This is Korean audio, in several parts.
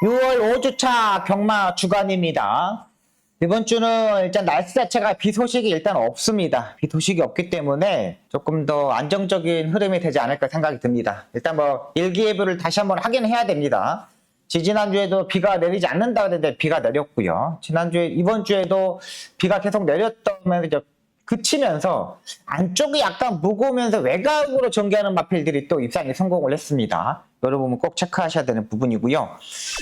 6월 5주차 경마 주간입니다. 이번 주는 일단 날씨 자체가 비 소식이 일단 없습니다. 비 소식이 없기 때문에 조금 더 안정적인 흐름이 되지 않을까 생각이 듭니다. 일단 뭐 일기예보를 다시 한번 확인해야 됩니다. 지난주에도 비가 내리지 않는다 그랬는데 비가 내렸고요. 이번 주에도 비가 계속 내렸다면 이제 그치면서 안쪽이 약간 무거우면서 외곽으로 전개하는 마필들이 또 입상에 성공을 했습니다. 여러분은 꼭 체크하셔야 되는 부분이고요.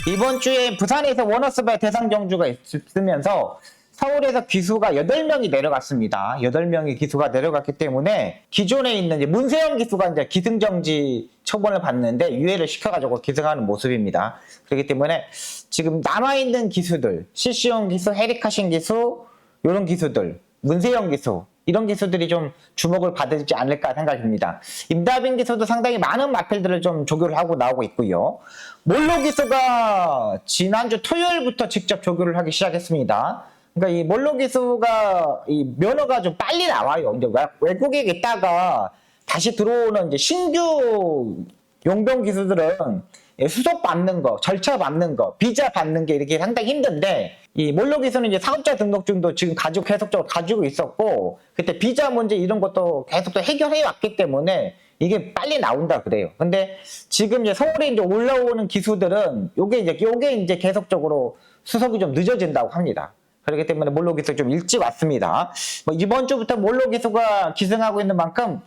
이번 주에 부산에서 원어스바의 대상 경주가 있으면서 서울에서 기수가 8명이 내려갔습니다. 8명이 기수가 내려갔기 때문에 기존에 있는 이제 문세영 기수가 이제 기승정지 처분을 받는데 유예를 시켜가지고 기승하는 모습입니다. 그렇기 때문에 지금 남아있는 기수들, 시시온 기수, 헤리카신 기수, 이런 기수들, 문세영 기수, 이런 기수들이 좀 주목을 받지 않을까 생각입니다. 임다빈 기수도 상당히 많은 마필들을 좀 조교를 하고 나오고 있고요. 몰로 기수가 지난주 토요일부터 직접 조교를 하기 시작했습니다. 그러니까 이 몰로 기수가 이 면허가 좀 빨리 나와요. 이제 외국에 있다가 다시 들어오는 이제 신규 용병 기수들은 수속 받는 거, 절차 받는 거, 비자 받는 게 이렇게 상당히 힘든데 이 몰로 기수는 이제 사업자 등록증도 지금 계속적으로 가지고 있었고 그때 비자 문제 이런 것도 계속 해결해 왔기 때문에 이게 빨리 나온다 그래요. 근데 지금 이제 서울에 이제 올라오는 기수들은 요게 이제 계속적으로 수속이 좀 늦어진다고 합니다. 그렇기 때문에 몰로 기수 좀 일찍 왔습니다. 뭐 이번 주부터 몰로 기수가 기승하고 있는 만큼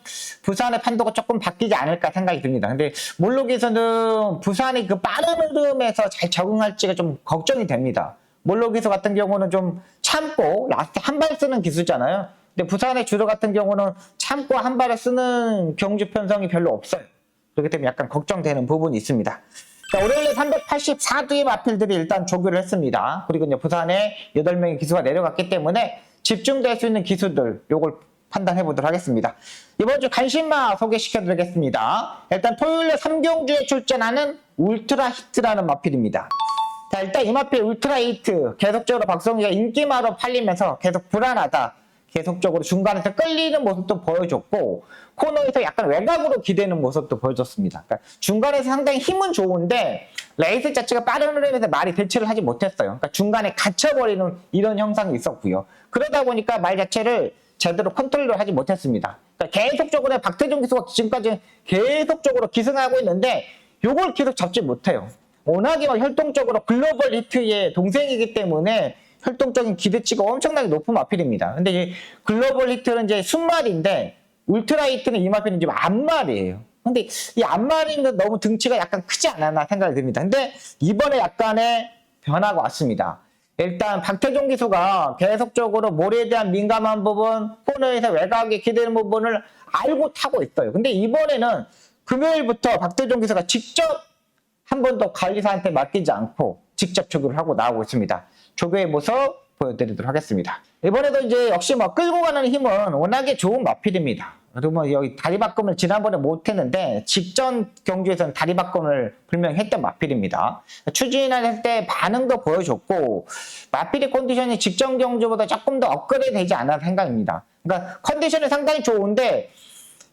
부산의 판도가 조금 바뀌지 않을까 생각이 듭니다. 근데 몰로 기수는 부산이 그 빠른 흐름에서 잘 적응할지가 좀 걱정이 됩니다. 몰로 기수 같은 경우는 좀 참고 라스트 한 발 쓰는 기수잖아요. 근데 부산의 주도 같은 경우는 참고 한 발을 쓰는 경주 편성이 별로 없어요. 그렇기 때문에 약간 걱정되는 부분이 있습니다. 자, 월요일에 384두의 마필들이 일단 조교를 했습니다. 그리고 이제 부산에 8명의 기수가 내려갔기 때문에 집중될 수 있는 기수들, 요걸 판단해 보도록 하겠습니다. 이번 주 간신마 소개시켜 드리겠습니다. 일단 토요일에 3경주에 출전하는 울트라 히트라는 마필입니다. 자, 일단 이 마필 울트라 히트, 계속적으로 박성희가 인기마로 팔리면서 계속 불안하다. 계속적으로 중간에서 끌리는 모습도 보여줬고 코너에서 약간 외곽으로 기대는 모습도 보여줬습니다. 그러니까 중간에서 상당히 힘은 좋은데 레이스 자체가 빠른 흐름에서 말이 대처를 하지 못했어요. 그러니까 중간에 갇혀버리는 이런 형상이 있었고요. 그러다 보니까 말 자체를 제대로 컨트롤을 하지 못했습니다. 그러니까 계속적으로 박태종 기수가 지금까지 계속적으로 기승하고 있는데 이걸 계속 잡지 못해요. 워낙에 혈통적으로 글로벌 히트의 동생이기 때문에 활동적인 기대치가 엄청나게 높은 마필입니다. 근데 이 글로벌 히트는 이제 순말인데 울트라 히트는 이 마필은 지금 앞말이에요. 근데 이 앞말이는 너무 등치가 약간 크지 않았나 생각이 듭니다. 근데 이번에 약간의 변화가 왔습니다. 일단 박태종 기수가 계속적으로 모래에 대한 민감한 부분, 코너에서 외곽에 기대는 부분을 알고 타고 있어요. 근데 이번에는 금요일부터 박태종 기수가 직접 한 번도 관리사한테 맡기지 않고 직접 조교를 하고 나오고 있습니다. 조교의 모습 보여드리도록 하겠습니다. 이번에도 이제 역시 뭐 끌고 가는 힘은 워낙에 좋은 마필입니다. 그리고 뭐 여기 다리바꿈을 지난번에 못했는데 직전 경주에서는 다리바꿈을 분명히 했던 마필입니다. 추진할 때 반응도 보여줬고 마필의 컨디션이 직전 경주보다 조금 더 업그레이드 되지 않아 생각입니다. 그러니까 컨디션이 상당히 좋은데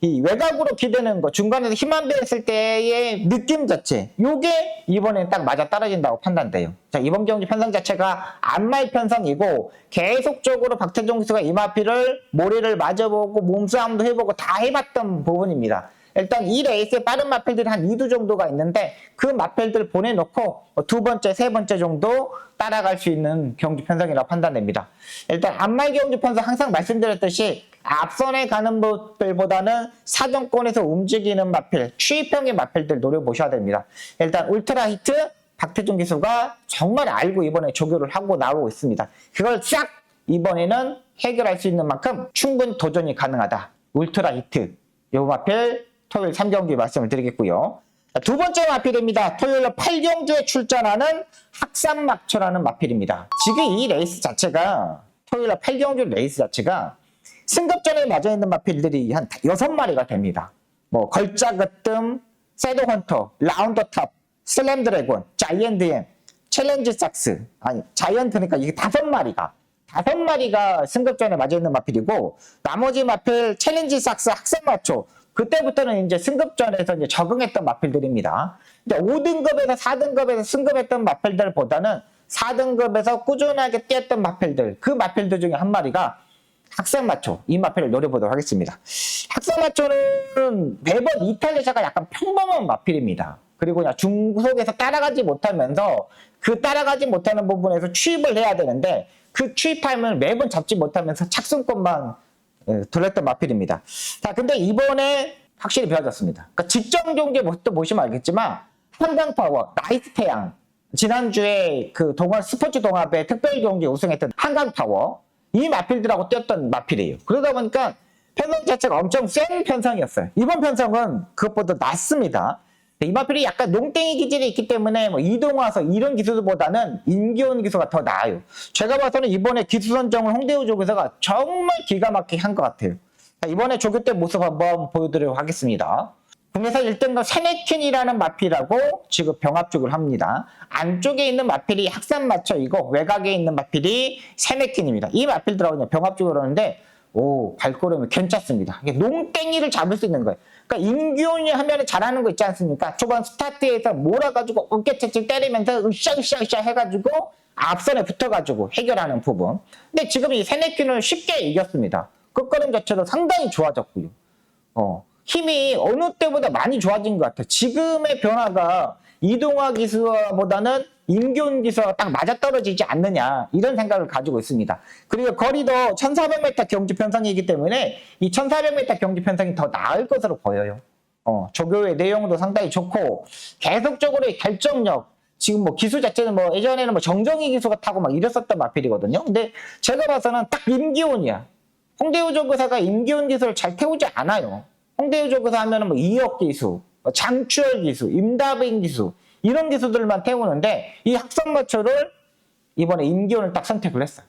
이 외곽으로 기대는 거, 중간에서 힘 안 배웠을 때의 느낌 자체, 요게 이번에 딱 맞아 떨어진다고 판단돼요. 자, 이번 경기 편성 자체가 안말 편성이고 계속적으로 박태종 기수가 이 마필을 모래를 맞아보고 몸싸움도 해보고 다 해봤던 부분입니다. 일단 이 레이스에 빠른 마필들이 한 2두 정도가 있는데 그 마필들 보내놓고 두 번째, 세 번째 정도 따라갈 수 있는 경주 편성이라고 판단됩니다. 일단 안말 경주 편성 항상 말씀드렸듯이 앞선에 가는 것들보다는 사정권에서 움직이는 마필, 추입형의 마필들 노려보셔야 됩니다. 일단 울트라 히트 박태종 기수가 정말 알고 이번에 조교를 하고 나오고 있습니다. 그걸 싹 이번에는 해결할 수 있는 만큼 충분히 도전이 가능하다. 울트라 히트, 요 마필 토요일 3경기 말씀을 드리겠고요. 두 번째 마필입니다. 토요일 8경주에 출전하는 학산막초라는 마필입니다. 지금 이 레이스 자체가 토요일 8경주 레이스 자체가 승급전에 맞아있는 마필들이 한 6마리가 됩니다. 뭐 걸작으뜸, 섀도헌터, 라운더탑, 슬램드래곤, 자이언트엠, 챌린지 삭스, 아니 자이언트니까 이게 5마리가 승급전에 맞아있는 마필이고 나머지 마필 챌린지 삭스, 학산마초 그때부터는 이제 승급전에서 이제 적응했던 마필들입니다. 근데 5등급에서 4등급에서 승급했던 마필들보다는 4등급에서 꾸준하게 뛰었던 마필들, 그 마필들 중에 한 마리가 학산마초, 이 마필을 노려보도록 하겠습니다. 학산마초는 매번 이탈리아가 약간 평범한 마필입니다. 그리고 그냥 중속에서 따라가지 못하면서 그 따라가지 못하는 부분에서 취입을 해야 되는데 그 취입하면 매번 잡지 못하면서 착승권만 돌렸던 마필입니다. 자, 근데 이번에 확실히 배워졌습니다. 그러니까 직전 경기의 모습도 보시면 알겠지만 한강파워, 나이스 태양, 지난주에 그 스포츠 동합의 특별 경기 우승했던 한강파워, 이 마필들하고 뛰었던 마필이에요. 그러다 보니까 편성 자체가 엄청 센 편성이었어요. 이번 편성은 그것보다 낫습니다. 이 마필이 약간 농땡이 기질이 있기 때문에 뭐 이동화서 이런 기술보다는 인기온 기수가 더 나아요. 제가 봐서는 이번에 기수 선정을 홍대우 조교사가 정말 기가 막히게 한 것 같아요. 자, 이번에 조교 때 모습 한번 보여드리도록 하겠습니다. 국내에서 1등급 세네킨이라는 마필하고 지금 병합죽을 합니다. 안쪽에 있는 마필이 학산마초이고 외곽에 있는 마필이 세네킨입니다. 이 마필들하고 그냥 병합죽을 하는데 오, 발걸음이 괜찮습니다. 이게 농땡이를 잡을 수 있는 거예요. 그러니까 임기훈이 하면 잘하는 거 있지 않습니까? 초반 스타트에서 몰아가지고 어깨채찍 때리면서 으쌰으쌰으쌰 해가지고 앞선에 붙어가지고 해결하는 부분. 근데 지금 이 세네킨을 쉽게 이겼습니다. 끝걸음 자체도 상당히 좋아졌고요. 힘이 어느 때보다 많이 좋아진 것 같아요. 지금의 변화가 이동화 기수보다는 임기훈 기수가 딱 맞아떨어지지 않느냐 이런 생각을 가지고 있습니다. 그리고 거리도 1400m 경주 편성이기 때문에 이 1400m 경주 편성이 더 나을 것으로 보여요. 조교의 내용도 상당히 좋고 계속적으로 결정력, 지금 뭐 기수 자체는 뭐 예전에는 뭐 정정희 기수가 타고 막 이랬었던 마필이거든요. 근데 제가 봐서는 딱 임기훈이야. 홍대우 조교사가 임기훈 기수를 잘 태우지 않아요. 홍대우 조교사 하면은 뭐 이혁 기수, 장추열 기수, 임다빈 기수 이런 기수들만 태우는데 이 학산마초를 이번에 임기훈을 딱 선택을 했어요.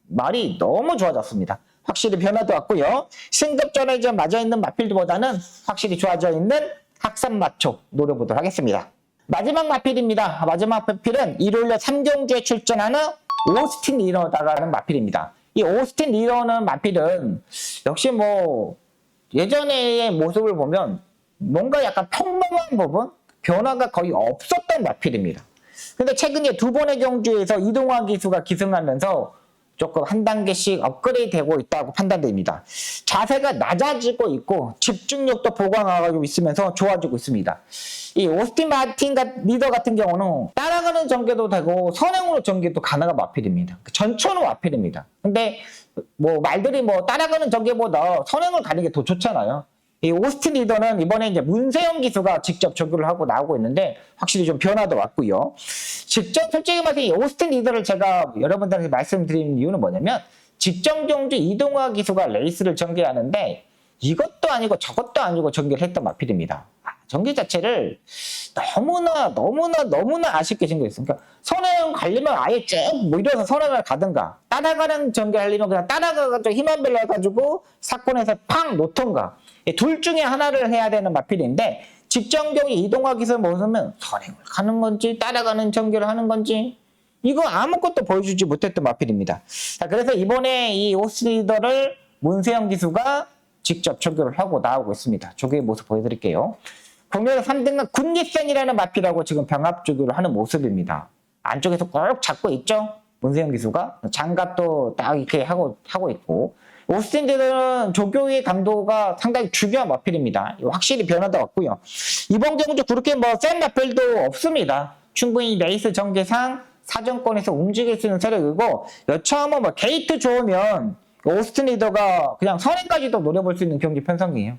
말이 너무 좋아졌습니다. 확실히 변화도 왔고요. 승급전에 이제 맞아있는 마필들보다는 확실히 좋아져 있는 학산마초 노려보도록 하겠습니다. 마지막 마필입니다. 마지막 마필은 일요일날 3경주에 출전하는 오스틴 리더라는 마필입니다. 이 오스틴 리더는 마필은 역시 뭐 예전의 모습을 보면 뭔가 약간 평범한 부분, 변화가 거의 없었던 마필입니다. 근데 최근에 두 번의 경주에서 이동화 기수가 기승하면서 조금 한 단계씩 업그레이드 되고 있다고 판단됩니다. 자세가 낮아지고 있고 집중력도 보강하고 있으면서 좋아지고 있습니다. 이 오스틴 마틴 리더 같은 경우는 따라가는 전개도 되고 선행으로 전개도 가능한 마필입니다. 전초는 마필입니다. 근데 뭐 말들이 뭐 따라가는 전개보다 선행을 가는 게 더 좋잖아요. 이 오스틴 리더는 이번에 이제 문세영 기수가 직접 조교를 하고 나오고 있는데 확실히 좀 변화도 왔고요. 직접 솔직히 말해서 이 오스틴 리더를 제가 여러분들한테 말씀드리는 이유는 뭐냐면 직전 경주 이동화 기수가 레이스를 전개하는데 이것도 아니고 저것도 아니고 전개를 했던 마필입니다. 전개 자체를 너무나 아쉽게 전개했어요. 그러니까 선행 가려면 아예 쭉 밀어서 선행을 가든가 따라가는 전개 하려면 그냥 따라가가지고 힘 안 빌려 가지고 사건에서 팍 놓던가 둘 중에 하나를 해야 되는 마필인데 직전 경기 이동화 기술 모습은 선행을 가는 건지 따라가는 전개를 하는 건지 이거 아무것도 보여주지 못했던 마필입니다. 자, 그래서 이번에 이 오스리더를 문세영 기수가 직접 조교를 하고 나오고 있습니다. 조교의 모습 보여드릴게요. 국내에서 3등은 군기센이라는 마필하고 지금 병합 조교를 하는 모습입니다. 안쪽에서 꼭 잡고 있죠? 문세영 기수가 장갑도 딱 이렇게 하고 있고 오스틴들은 조교의 강도가 상당히 중요한 마필입니다. 확실히 변화도 왔고요. 이번 경주 그렇게 뭐 센 마필도 없습니다. 충분히 레이스 전개상 사정권에서 움직일 수 있는 세력이고 여차하면 뭐 게이트 좋으면 오스틴 리더가 그냥 선행까지도 노려볼 수 있는 경기 편성이에요.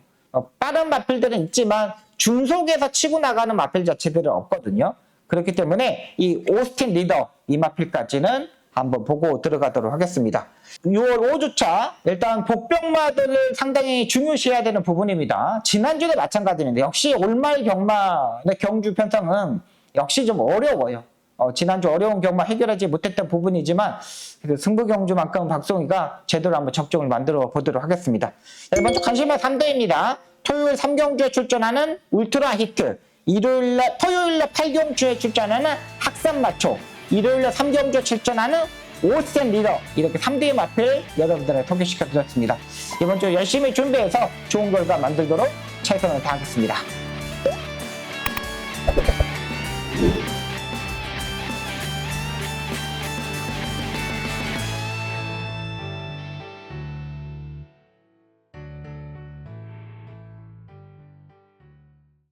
빠른 마필들은 있지만 중속에서 치고 나가는 마필 자체들은 없거든요. 그렇기 때문에 이 오스틴 리더 이 마필까지는 한번 보고 들어가도록 하겠습니다. 6월 5주차 일단 복병마들을 상당히 중요시해야 되는 부분입니다. 지난주도 마찬가지인데 역시 올말 경마의 경주 편성은 역시 좀 어려워요. 지난주 어려운 경마 해결하지 못했던 부분이지만 승부 경주만큼 박송이가 제대로 한번 적정을 만들어 보도록 하겠습니다. 네, 먼저 관심의 3대입니다. 토요일 3경주에 출전하는 울트라 히트, 토요일날 8경주에 출전하는 학산마초, 일요일날 3경주에 출전하는 오스틴 리더 이렇게 3대의 마필 여러분들을 소개시켜 드렸습니다. 이번 주 열심히 준비해서 좋은 결과 만들도록 최선을 다하겠습니다.